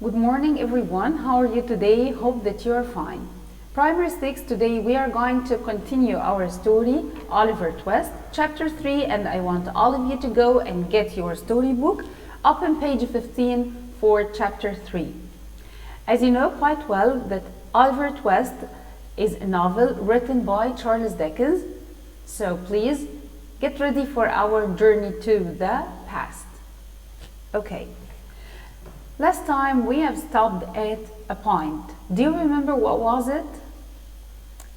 Good morning everyone, how are you today? Hope that you are fine. Primary 6, today we are going to continue our story, Oliver Twist, chapter 3, and I want all of you to go and get your storybook, open page 15 for chapter 3. As you know quite well that Oliver Twist is a novel written by Charles Dickens, so please get ready for our journey to the past. Okay. Last time we have stopped at a point. Do you remember what was it?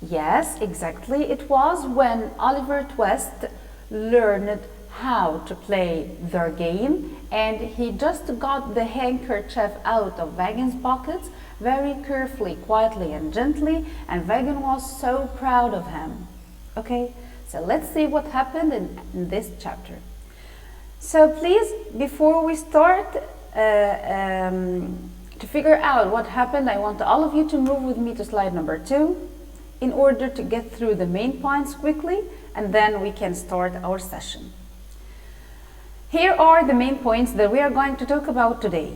Yes, exactly. It was when Oliver Twist learned how to play their game, and he just got the handkerchief out of Wagon's pockets very carefully, quietly and gently, and Wagon was so proud of him. Okay, so let's see what happened in this chapter. So please, before we start, to figure out what happened, I want all of you to move with me to slide number 2 in order to get through the main points quickly, and then we can start our session. Here are the main points that we are going to talk about today.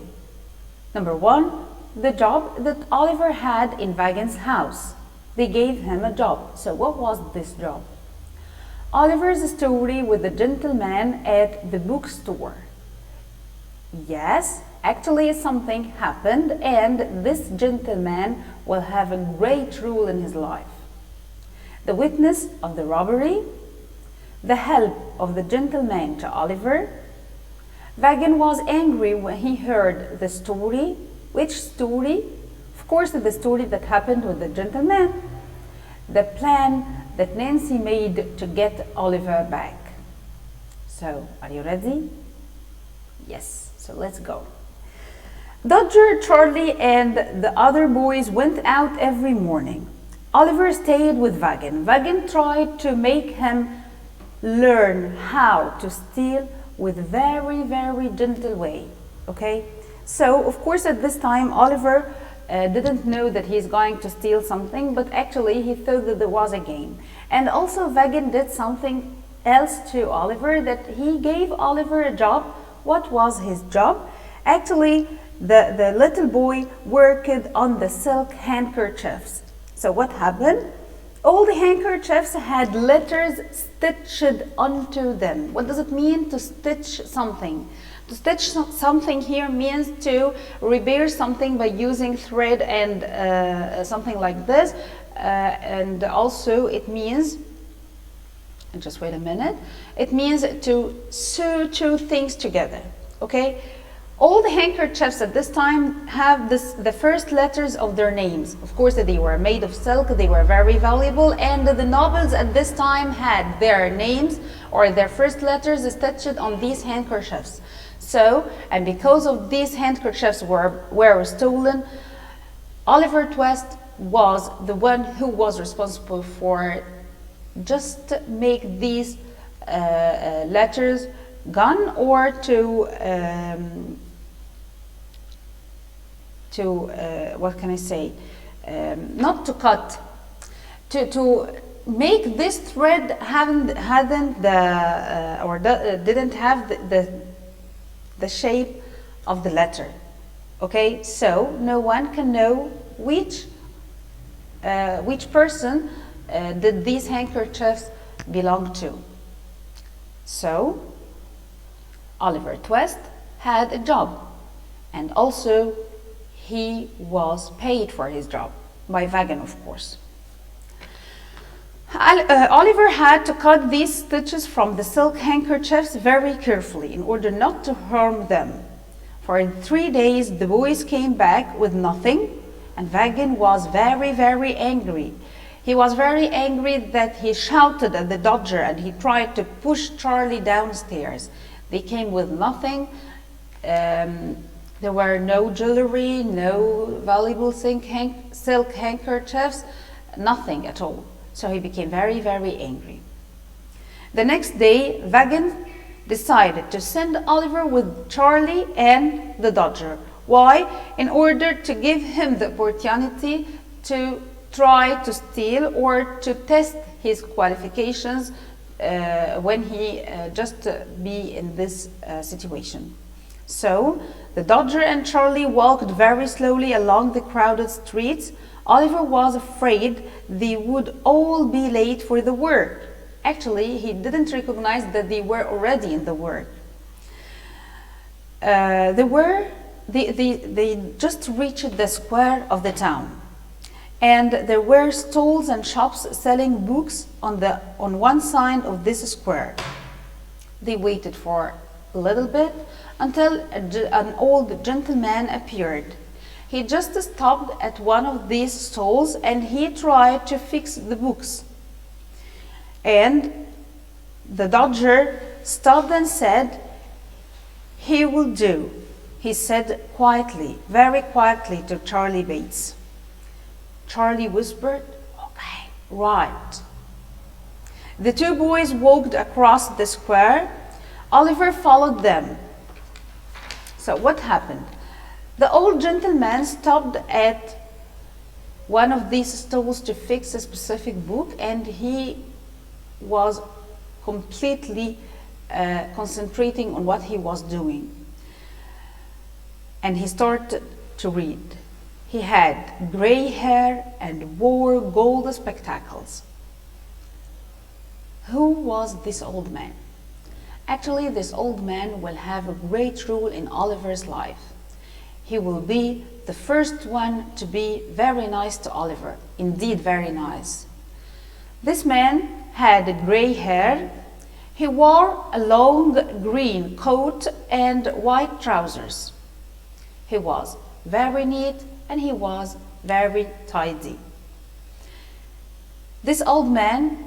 Number 1, the job that Oliver had in Wagon's house. They gave him a job. So what was this job? Oliver's story with the gentleman at the bookstore. Yes, actually something happened, and this gentleman will have a great role in his life. The witness of the robbery, the help of the gentleman to Oliver. Wagon was angry when he heard the story. Which story? Of course, the story that happened with the gentleman. The plan that Nancy made to get Oliver back. So, are you ready? Yes. So let's go. Dodger, Charlie, and the other boys went out every morning. Oliver stayed with Wagon. Wagon tried to make him learn how to steal with very, very gentle way. Okay? So, of course, at this time, Oliver didn't know that he's going to steal something, but actually he thought that there was a game. And also Wagon did something else to Oliver, that he gave Oliver a job. What was his job? Actually, the little boy worked on the silk handkerchiefs. So what happened? All the handkerchiefs had letters stitched onto them. What does it mean to stitch something? To stitch something here means to repair something by using thread and something like this. And also it means, just wait a minute, it means to sew two things together. Okay, all the handkerchiefs at this time have the first letters of their names. Of course, they were made of silk, they were very valuable, and the nobles at this time had their names or their first letters stitched on these handkerchiefs. So, and because of these handkerchiefs were stolen, Oliver Twist was the one who was responsible for just make these letters gone, or to what can I say? Not to cut, to make this thread didn't have the shape of the letter. Okay, so no one can know which person did these handkerchiefs belong to. So Oliver Twist had a job, and also he was paid for his job by Wagon, of course. Oliver had to cut these stitches from the silk handkerchiefs very carefully in order not to harm them. For 3 days the boys came back with nothing, and Wagon was very, very angry. He was very angry that he shouted at the Dodger, and he tried to push Charlie downstairs. They came with nothing. There were no jewelry, no valuable silk handkerchiefs, nothing at all. So he became very, very angry. The next day, Wagon decided to send Oliver with Charlie and the Dodger. Why? In order to give him the opportunity to try to steal or to test his qualifications when he just be in this situation. So the Dodger and Charlie walked very slowly along the crowded streets. Oliver was afraid they would all be late for the work. Actually, he didn't recognize that they were already in the work. They just reached the square of the town, and there were stalls and shops selling books on one side of this square. They waited for a little bit until an old gentleman appeared. He just stopped at one of these stalls and he tried to fix the books. And the Dodger stopped and said, "He will do," he said quietly, very quietly to Charlie Bates. Charlie whispered, "Okay, right." The two boys walked across the square. Oliver followed them. So what happened? The old gentleman stopped at one of these stalls to fix a specific book, and he was completely concentrating on what he was doing. And he started to read. He had gray hair and wore gold spectacles. Who was this old man? Actually, this old man will have a great role in Oliver's life. He will be the first one to be very nice to Oliver, indeed very nice. This man had gray hair. He wore a long green coat and white trousers. He was very neat and he was very tidy. This old man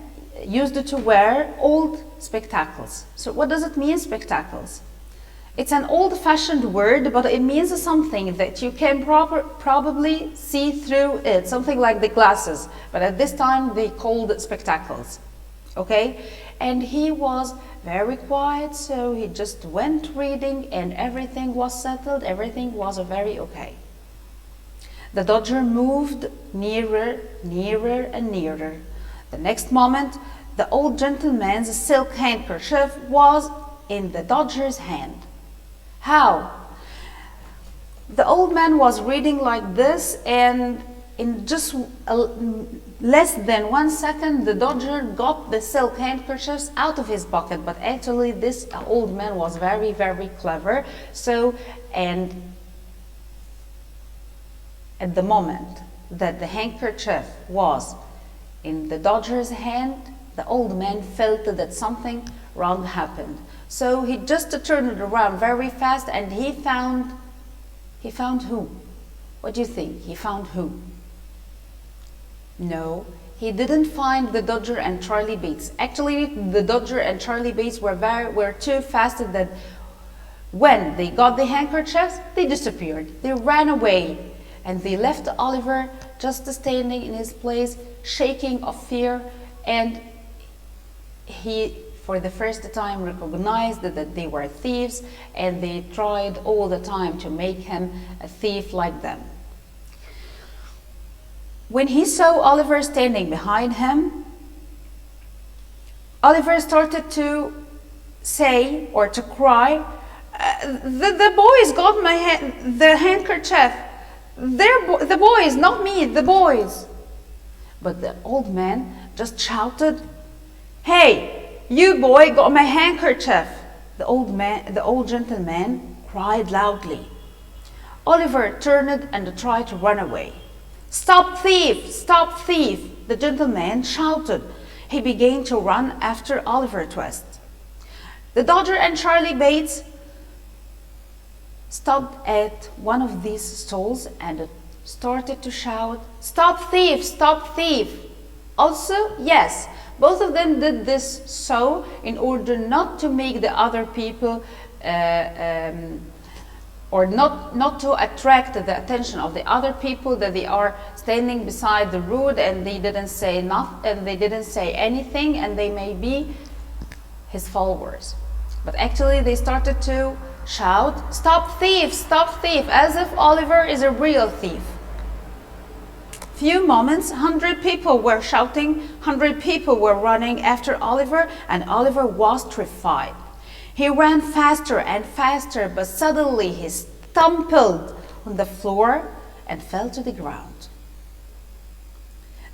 used to wear old spectacles. So what does it mean, spectacles? It's an old-fashioned word, but it means something that you can probably see through it, something like the glasses, but at this time they called it spectacles. Okay? And he was very quiet, so he just went reading and everything was settled, everything was very okay. The Dodger moved nearer, nearer and nearer. The next moment, the old gentleman's silk handkerchief was in the Dodger's hand. How? The old man was reading like this, and in just less than 1 second, the Dodger got the silk handkerchiefs out of his pocket. But actually, this old man was very, very clever. So, and at the moment that the handkerchief was in the Dodger's hand, the old man felt that something wrong happened. So he just turned it around very fast and he found who? What do you think? He found who? No, he didn't find the Dodger and Charlie Bates. Actually, the Dodger and Charlie Bates were too fast that when they got the handkerchiefs, they disappeared. They ran away and they left Oliver just standing in his place, shaking of fear, and he, for the first time, recognized that they were thieves, and they tried all the time to make him a thief like them. When he saw Oliver standing behind him, Oliver started to say or to cry, the boys got the handkerchief. The boys, not me, the boys. But the old man just shouted, "Hey, you boy got my handkerchief." The old gentleman cried loudly. Oliver turned and tried to run away. "Stop thief! Stop thief!" the gentleman shouted. He began to run after Oliver Twist. The Dodger and Charlie Bates stopped at one of these stalls and started to shout, "Stop thief! Stop thief!" Also, yes, both of them did this so in order not to make the other people or not to attract the attention of the other people, that they are standing beside the road and they didn't say nothing and they didn't say anything, and they may be his followers. But actually they started to shout, "Stop thief! Stop thief!" as if Oliver is a real thief. Few moments, 100 people were shouting, 100 people were running after Oliver, and Oliver was terrified. He ran faster and faster, but suddenly he stumbled on the floor and fell to the ground.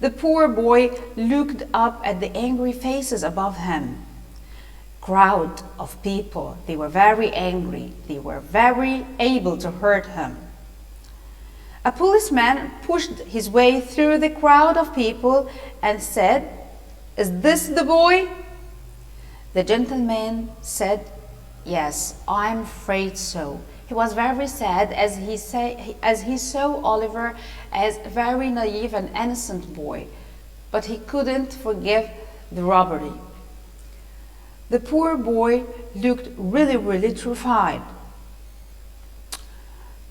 The poor boy looked up at the angry faces above him. Crowd of people, they were very angry. They were very able to hurt him. A policeman pushed his way through the crowd of people and said, "Is this the boy?" The gentleman said, "Yes, I'm afraid so." He was very sad as he saw Oliver as a very naive and innocent boy, but he couldn't forgive the robbery. The poor boy looked really terrified.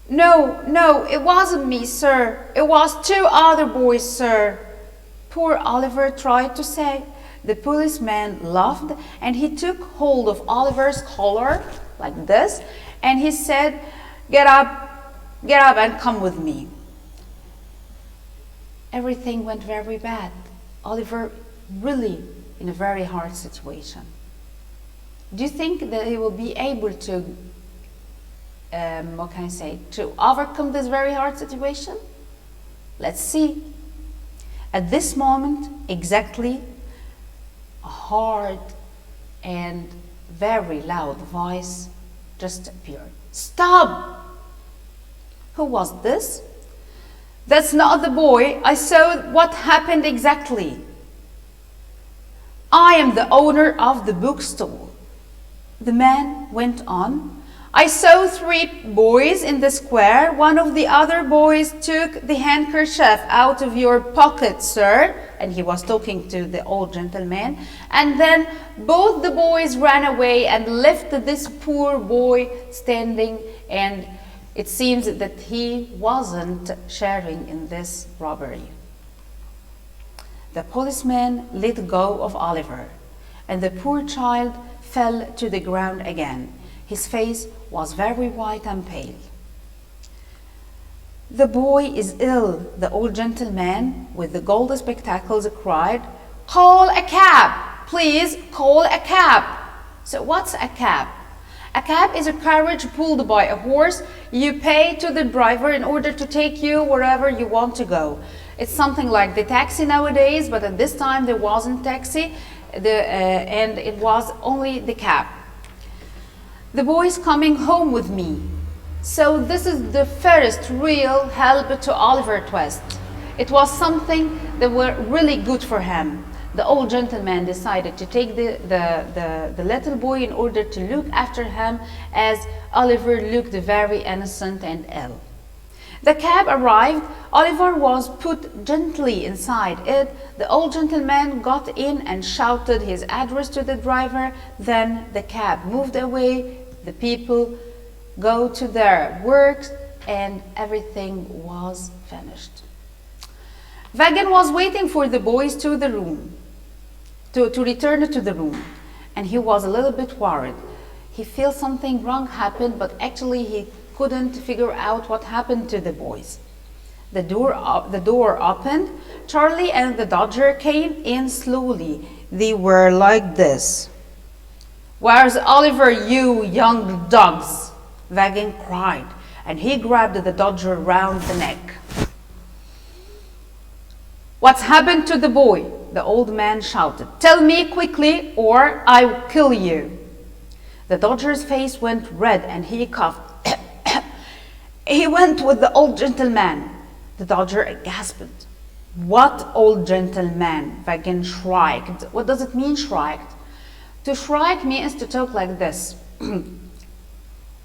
No, it wasn't me, sir. It was two other boys, sir," poor Oliver tried to say. The policeman laughed and he took hold of Oliver's collar like this and he said, get up and come with me." Everything went very bad. Oliver really in a very hard situation. Do you think that he will be able to to overcome this very hard situation? Let's see. At this moment, exactly, a hard and very loud voice just appeared. "Stop!" Who was this? "That's not the boy. I saw what happened exactly. I am the owner of the bookstore." The man went on. "I saw three boys in the square. One of the other boys took the handkerchief out of your pocket, sir," and he was talking to the old gentleman, "and then both the boys ran away and left this poor boy standing, and it seems that he wasn't sharing in this robbery." The policeman let go of Oliver, and the poor child fell to the ground again. His face was very white and pale. "The boy is ill," the old gentleman with the gold spectacles cried. "Call a cab! Please call a cab!" So what's a cab? A cab is a carriage pulled by a horse. You pay to the driver in order to take you wherever you want to go. It's something like the taxi nowadays, but at this time there wasn't taxi, and it was only the cab. "The boy's coming home with me." So this is the first real help to Oliver Twist. It was something that were really good for him. The old gentleman decided to take the little boy in order to look after him, as Oliver looked very innocent and ill. The cab arrived. Oliver was put gently inside it. The old gentleman got in and shouted his address to the driver. Then the cab moved away. The people go to their work and everything was finished. Wagon was waiting for the boys to the room, to return to the room, and he was a little bit worried. He felt something wrong happened, but actually he couldn't figure out what happened to the boys. The door opened. Charlie and the Dodger came in slowly. They were like this. "Where's Oliver, you young dogs?" Wagon cried, and he grabbed the Dodger round the neck. "What's happened to the boy?" the old man shouted. "Tell me quickly or I'll kill you." The Dodger's face went red and he coughed. "He went with the old gentleman." The Dodger gasped. "What old gentleman?" Wagon shrieked. What does it mean, shrieked? To shriek means to talk like this.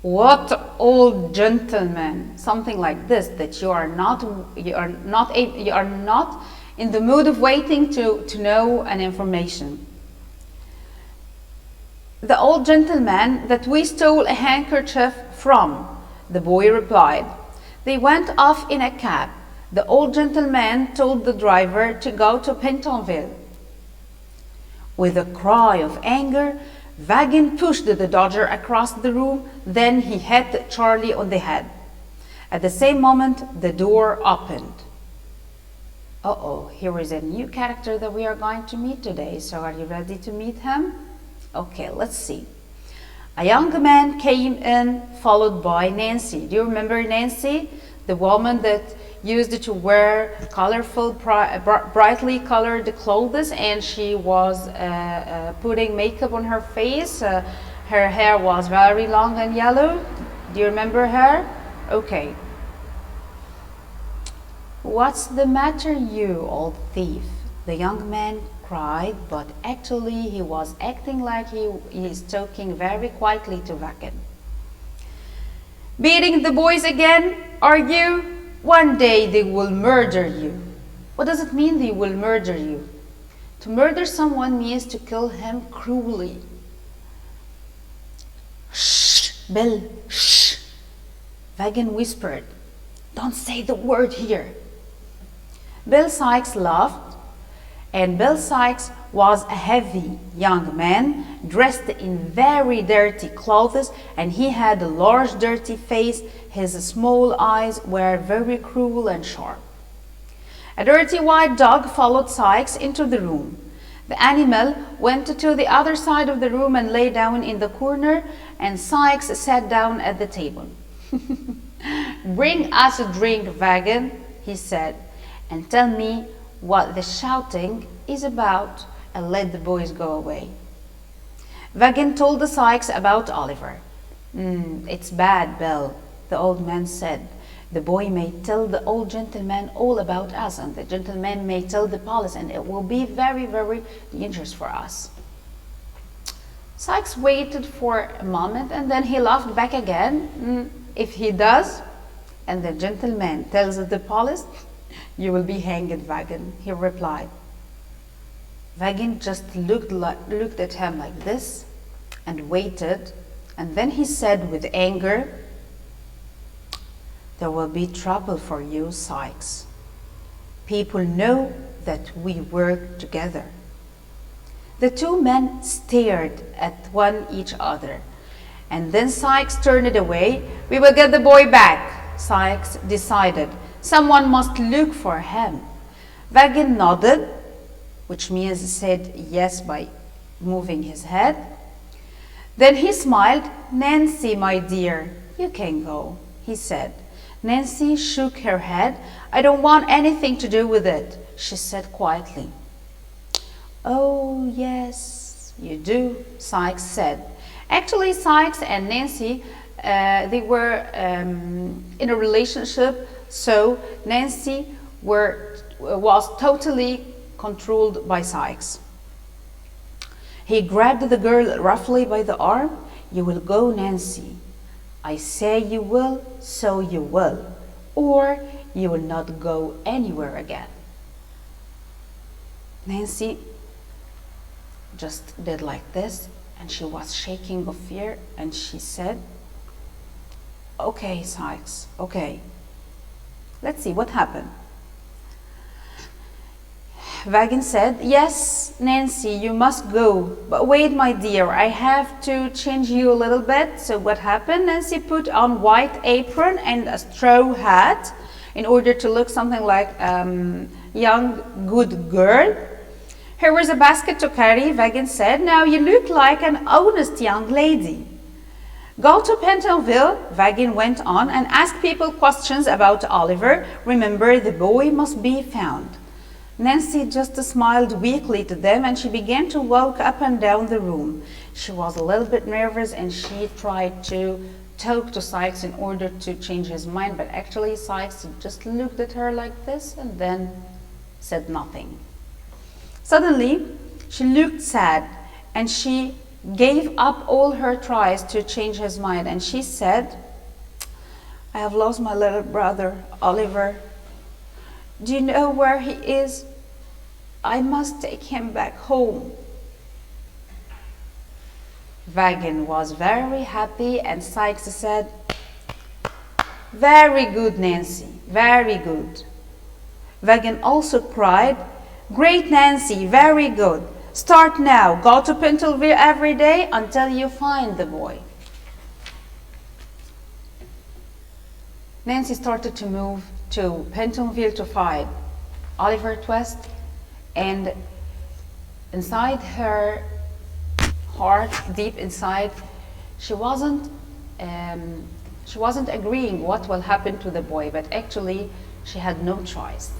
"What old gentleman?" Something like this, that you are not in the mood of waiting to know an information. "The old gentleman that we stole a handkerchief from," the boy replied. They went off in a cab. The old gentleman told the driver to go to Pentonville. With a cry of anger, Wagon pushed the Dodger across the room. Then he hit Charlie on the head. At the same moment, the door opened. Uh-oh, here is a new character that we are going to meet today. So are you ready to meet him? Okay, let's see. A young man came in, followed by Nancy. Do you remember Nancy? The woman that used to wear colorful, brightly colored clothes, and she was putting makeup on her face. Her hair was very long and yellow. Do you remember her? Okay. What's the matter, you old thief? The young man cried, but actually he was acting like he is talking very quietly to Wagen. Beating the boys again, are you? One day they will murder you. What does it mean they will murder you? To murder someone means to kill him cruelly. Shh, Bill, shh. Wagen whispered, don't say the word here. Bill Sikes laughed, and Bill Sikes was a heavy young man dressed in very dirty clothes, and he had a large dirty face. His small eyes were very cruel and sharp. A dirty white dog followed Sikes into the room. The animal went to the other side of the room and lay down in the corner, and Sikes sat down at the table. Bring us a drink, Wagen, he said, and tell me what the shouting is about, and let the boys go away. Wagen told the Sikes about Oliver. It's bad, Bill, the old man said. The boy may tell the old gentleman all about us, and the gentleman may tell the police, and it will be very, very dangerous for us. Sikes waited for a moment, and then he laughed back again. If he does, and the gentleman tells the police, you will be hanged, Wagen, he replied. Wagen just looked at him like this and waited, and then he said with anger, there will be trouble for you, Sikes. People know that we work together. The two men stared at each other, and then Sikes turned away. We will get the boy back, Sikes decided. Someone must look for him. Wagen nodded, which means he said yes by moving his head. Then he smiled. Nancy, my dear, you can go, he said. Nancy shook her head. I don't want anything to do with it, she said quietly. Oh, yes, you do, Sikes said. Actually, Sikes and Nancy, they were in a relationship, so Nancy was totally controlled by Sikes. He grabbed the girl roughly by the arm. You will go, Nancy. I say you will, so you will, or you will not go anywhere again. Nancy just did like this, and she was shaking with fear, and she said, okay, Sikes, okay. Let's see what happened. Wagen said, yes, Nancy, you must go. But wait, my dear, I have to change you a little bit. So what happened? Nancy put on white apron and a straw hat in order to look something like young, good girl. Here was a basket to carry, Wagen said. Now you look like an honest young lady. Go to Pentonville, Wagen went on, and ask people questions about Oliver. Remember, the boy must be found. Nancy just smiled weakly to them, and she began to walk up and down the room. She was a little bit nervous, and she tried to talk to Sikes in order to change his mind, but actually Sikes just looked at her like this and then said nothing. Suddenly, she looked sad, and she gave up all her tries to change his mind, and she said, I have lost my little brother, Oliver. Do you know where he is? I must take him back home. Wagen was very happy, and Sikes said, very good, Nancy, very good. Wagen also cried, great, Nancy, very good. Start now. Go to Pentonville every day until you find the boy. Nancy started to move to Pentonville to find Oliver Twist, and inside her heart, deep inside, She wasn't agreeing what will happen to the boy, but actually she had no choice.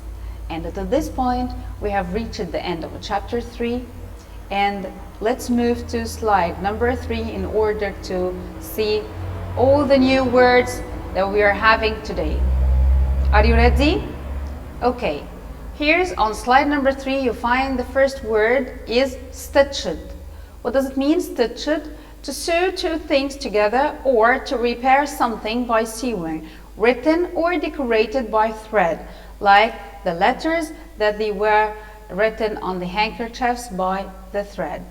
And at this point, we have reached the end of chapter 3. And let's move to slide number 3 in order to see all the new words that we are having today. Are you ready? Okay. Here's on slide number 3, you find the first word is stitched. What does it mean, stitched? To sew two things together or to repair something by sewing, written or decorated by thread, like the letters that they were written on the handkerchiefs by the thread.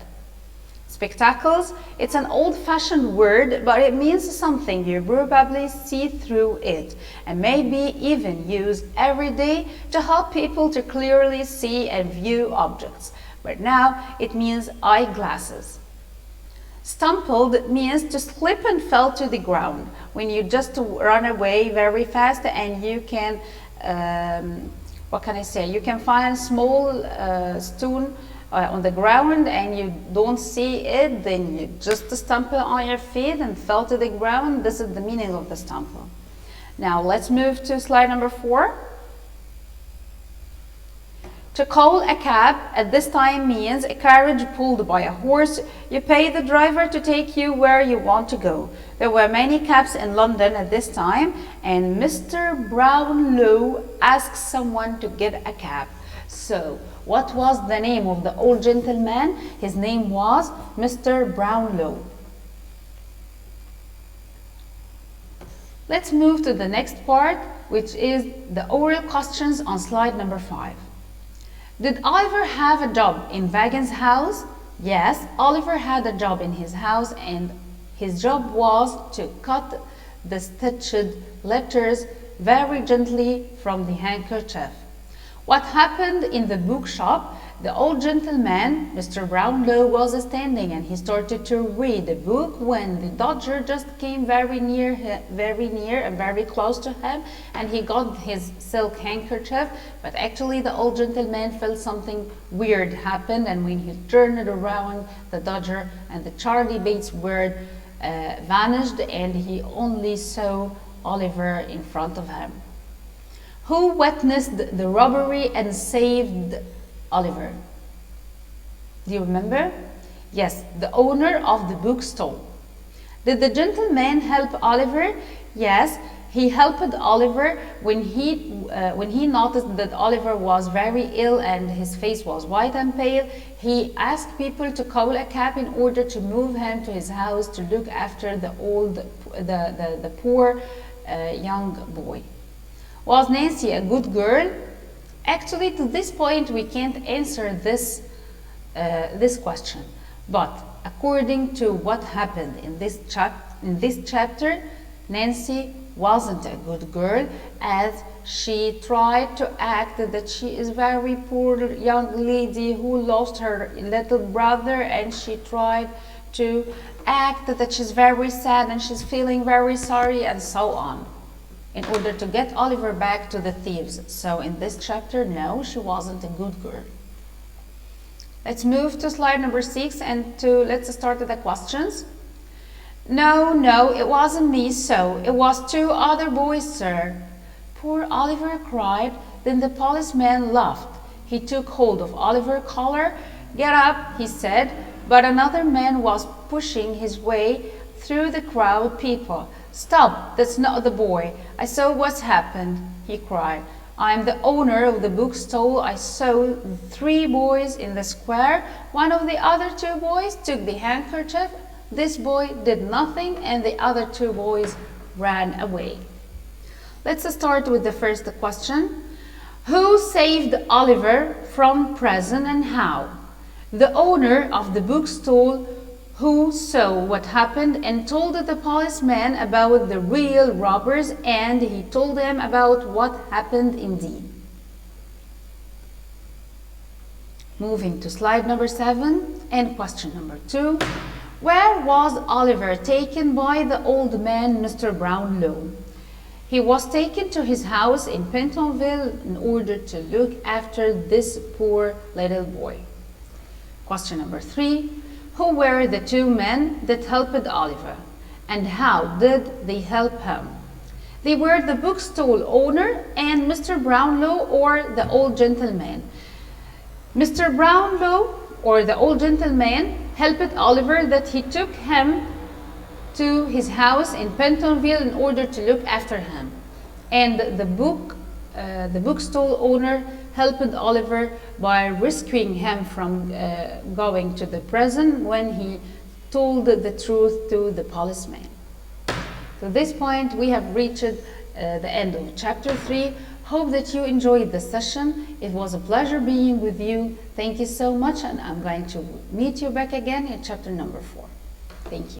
Spectacles, it's an old-fashioned word, but it means something you probably see through it and maybe even use every day to help people to clearly see and view objects. But now it means eyeglasses. Stumbled means to slip and fell to the ground when you just run away very fast and you can what can I say? You can find a small stone on the ground and you don't see it, then you just stumble on your feet and fell to the ground. This is the meaning of the stumble. Now let's move to slide number 4. To call a cab at this time means a carriage pulled by a horse. You pay the driver to take you where you want to go. There were many cabs in London at this time, and Mr. Brownlow asked someone to get a cab. So, what was the name of the old gentleman? His name was Mr. Brownlow. Let's move to the next part, which is the oral questions on slide number 5. Did Oliver have a job in Vaughan's house? Yes, Oliver had a job in his house, and his job was to cut the stitched letters very gently from the handkerchief. What happened in the bookshop? The old gentleman, Mr. Brownlow, was standing and he started to read the book when the dodger just came very near and very close to him, and he got his silk handkerchief. But actually the old gentleman felt something weird happened, and when he turned around, the dodger and the Charlie Bates word vanished, and he only saw Oliver in front of him. Who witnessed the robbery and saved Oliver? Do you remember? Yes, the owner of the bookstore. Did the gentleman help Oliver? Yes, he helped Oliver when he noticed that Oliver was very ill and his face was white and pale. He asked people to call a cab in order to move him to his house to look after the poor young boy. Was Nancy a good girl? Actually, to this point, we can't answer this question. But according to what happened in this chapter, Nancy wasn't a good girl, as she tried to act that she is a very poor young lady who lost her little brother, and she tried to act that she's very sad and she's feeling very sorry and so on, in order to get Oliver back to the thieves. So in this chapter, no, she wasn't a good girl. Let's move to slide number 6 and let's start with the questions. No, it wasn't me, so it was 2 other boys, sir. Poor Oliver cried. Then the policeman laughed. He took hold of Oliver's collar. Get up, he said, but another man was pushing his way through the crowd of people. Stop, that's not the boy. I saw what's happened, he cried. I'm the owner of the bookstore. I saw 3 boys in the square. One of the other 2 boys took the handkerchief. This boy did nothing, and the other 2 boys ran away. Let's start with the first question. Who saved Oliver from prison and how? The owner of the bookstore, who saw what happened and told the policeman about the real robbers, and he told him about what happened indeed. Moving to slide number 7 and question number 2. Where was Oliver taken by the old man, Mr. Brownlow? He was taken to his house in Pentonville in order to look after this poor little boy. Question number 3. Who were the 2 men that helped Oliver? And how did they help him? They were the bookstall owner and Mr. Brownlow, or the old gentleman. Mr. Brownlow, or the old gentleman, helped Oliver that he took him to his house in Pentonville in order to look after him. And the bookstall owner helped Oliver by rescuing him from going to the prison when he told the truth to the policeman. To this point, we have reached the end of chapter 3. Hope that you enjoyed the session. It was a pleasure being with you. Thank you so much, and I'm going to meet you back again in chapter number 4. Thank you.